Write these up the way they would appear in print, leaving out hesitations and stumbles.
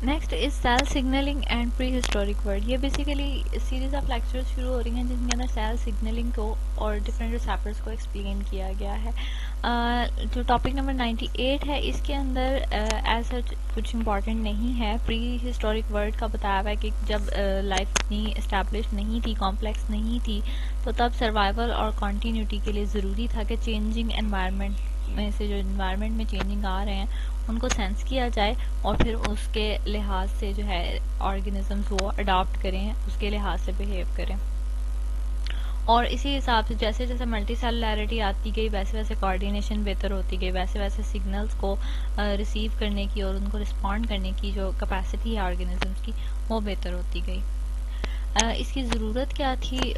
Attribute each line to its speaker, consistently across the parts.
Speaker 1: Next is cell signalling and prehistoric world. ये basically series of lectures शुरू हो रही हैं जिनके अंदर सेल सिग्नलिंग को और डिफरेंट रिसेप्टर्स को एक्सप्लेन किया गया है। जो टॉपिक नंबर 98 है इसके अंदर एज सच कुछ इम्पॉर्टेंट नहीं है। प्री हिस्टोरिक वर्ड का बताया हुआ है कि जब लाइफ इतनी इस्टेब्लिश नहीं थी, कॉम्प्लेक्स नहीं थी, तो तब सर्वाइवल और कॉन्टीन्यूटी के लिए ज़रूरी था कि चेंजिंग एनवायरनमेंट में से जो इन्वायरमेंट में चेंजिंग आ रहे हैं उनको सेंस किया जाए और फिर उसके लिहाज से जो है ऑर्गेनिजम्स वो अडॉप्ट करें, उसके लिहाज से बिहेव करें। और इसी हिसाब से जैसे जैसे मल्टी सेलुलैरिटी आती गई वैसे वैसे कोऑर्डिनेशन बेहतर होती गई, वैसे वैसे सिग्नल्स को रिसीव करने की और उनको रिस्पॉन्ड करने की जो कैपेसिटी है ऑर्गेनिजम्स की वो बेहतर होती गई। इसकी ज़रूरत क्या थी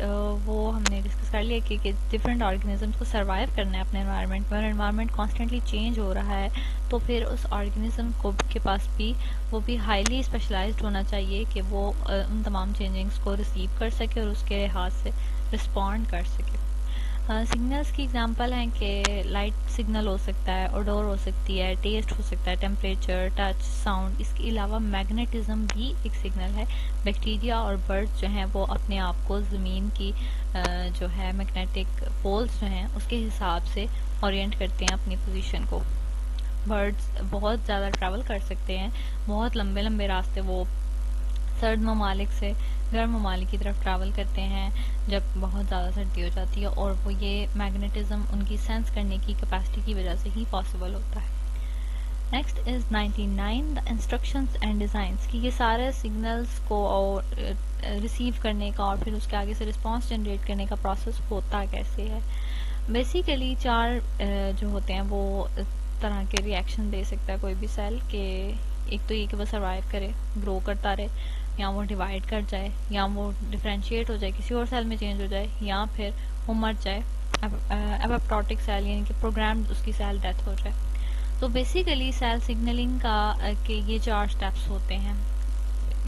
Speaker 1: वो हमने डिस्कस कर लिया कि डिफरेंट ऑर्गेनिजम्स को सर्वाइव करना है अपने एनवायरनमेंट में, और एनवायरनमेंट कॉन्स्टेंटली चेंज हो रहा है, तो फिर उस ऑर्गेनिज्म को के पास भी वो भी हाईली स्पेशलाइज्ड होना चाहिए कि वो उन तमाम चेंजिंग्स को रिसीव कर सके और उसके लिहाज से रिस्पॉन्ड कर सके। सिग्नल्स की एग्जांपल हैं कि लाइट सिग्नल हो सकता है, ओडोर हो सकती है, टेस्ट हो सकता है, टेम्परेचर, टच, साउंड। इसके अलावा मैग्नेटिज्म भी एक सिग्नल है। बैक्टीरिया और बर्ड्स जो हैं वो अपने आप को ज़मीन की जो है मैग्नेटिक पोल्स जो हैं उसके हिसाब से ओरिएंट करते हैं अपनी पोजीशन को। बर्ड्स बहुत ज़्यादा ट्रैवल कर सकते हैं, बहुत लंबे लंबे रास्ते वो सर्द ममालिक से गर्म ममालिक की तरफ ट्रैवल करते हैं जब बहुत ज़्यादा सर्दी हो जाती है, और वो ये मैग्नेटिज्म उनकी सेंस करने की कैपेसिटी की वजह से ही पॉसिबल होता है। Next is 99 the instructions and designs की ये सारे सिग्नल्स को और रिसीव करने का और फिर उसके आगे से रिस्पॉन्स जनरेट करने का प्रोसेस होता कैसे है। बेसिकली चार जो होते हैं वो तरह के रिएक्शन दे सकता है कोई भी सेल के। एक तो ये कि वो सर्वाइव करे, ग्रो करता रहे, या वो डिवाइड कर जाए, या वो डिफ्रेंशिएट हो जाए, किसी और सेल में चेंज हो जाए, या फिर वो मर जाए, एपोप्टोटिक सेल यानी कि प्रोग्राम्ड उसकी सेल डेथ हो जाए। तो बेसिकली सेल सिग्नलिंग का के ये चार स्टेप्स होते हैं।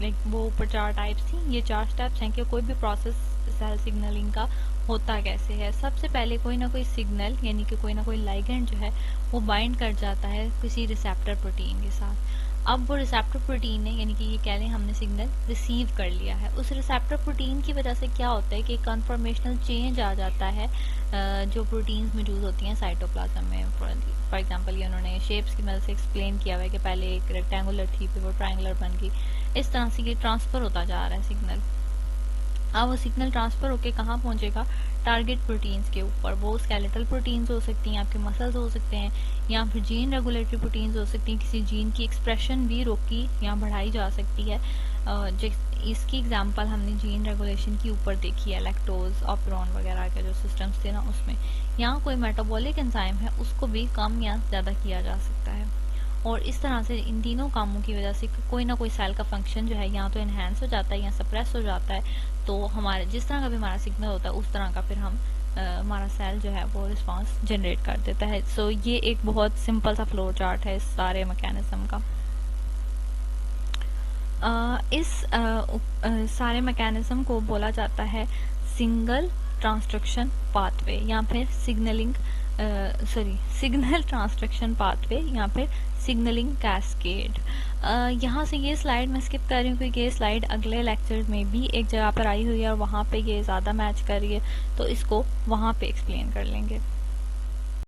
Speaker 1: लाइक वो ऊपर चार टाइप्स थी, ये चार स्टेप्स हैं कि कोई भी प्रोसेस सेल सिग्नलिंग का होता कैसे है। सबसे पहले कोई ना कोई सिग्नल यानी कि कोई ना कोई लाइगेंड जो है वो बाइंड कर जाता है किसी रिसेप्टर प्रोटीन के साथ। अब वो रिसेप्टर प्रोटीन ने यानी कि ये कह लें हमने सिग्नल रिसीव कर लिया है, उस रिसेप्टर प्रोटीन की वजह से क्या होता है कि कन्फर्मेशनल चेंज आ जाता है जो प्रोटीन्स मौजूद होती हैं साइटोप्लाज्म में। फॉर एग्जांपल ये उन्होंने शेप्स की मदद से एक्सप्लेन किया हुआ है कि पहले एक रेक्टेंगुलर थी फिर वो ट्रायंगुलर बन गई। इस तरह से ये ट्रांसफ़र होता जा रहा है सिग्नल। अब वो सिग्नल ट्रांसफ़र होके कहाँ पहुँचेगा, टारगेट प्रोटीन्स के ऊपर। वो स्केलेटल प्रोटीन्स हो सकती हैं, आपके मसल्स हो सकते हैं, या फिर जीन रेगुलेटरी प्रोटीन्स हो सकती हैं। किसी जीन की एक्सप्रेशन भी रोकी या बढ़ाई जा सकती है। इसकी एग्जांपल हमने जीन रेगुलेशन की ऊपर देखी है, लैक्टोज, ऑपरॉन वगैरह के जो सिस्टम्स थे ना उसमें। यहाँ कोई मेटाबॉलिक एंजाइम है उसको भी कम या ज़्यादा किया जा सकता है, और इस तरह से इन तीनों कामों की वजह से कोई ना कोई सेल का फंक्शन जो है या तो इन्हेंस हो जाता है या सप्रेस हो जाता है। तो हमारे जिस तरह का भी हमारा सिग्नल होता है उस तरह का फिर हम हमारा सेल जो है वो रिस्पांस जनरेट कर देता है। सो ये एक बहुत सिंपल सा फ्लो चार्ट है इस सारे मैकेनिज्म का। इस सारे मैकेनिज्म को बोला जाता है सिंगल ट्रांसक्रिप्शन पाथवे या फिर सिग्नल ट्रांसक्रिप्शन पाथवे या फिर सिग्नलिंग कैस्केड। यहाँ से ये स्लाइड मैं स्किप कर रही हूँ क्योंकि ये स्लाइड अगले लेक्चर में भी एक जगह पर आई हुई है और वहाँ पे ये ज़्यादा मैच कर रही है, तो इसको वहाँ पे एक्सप्लेन कर लेंगे।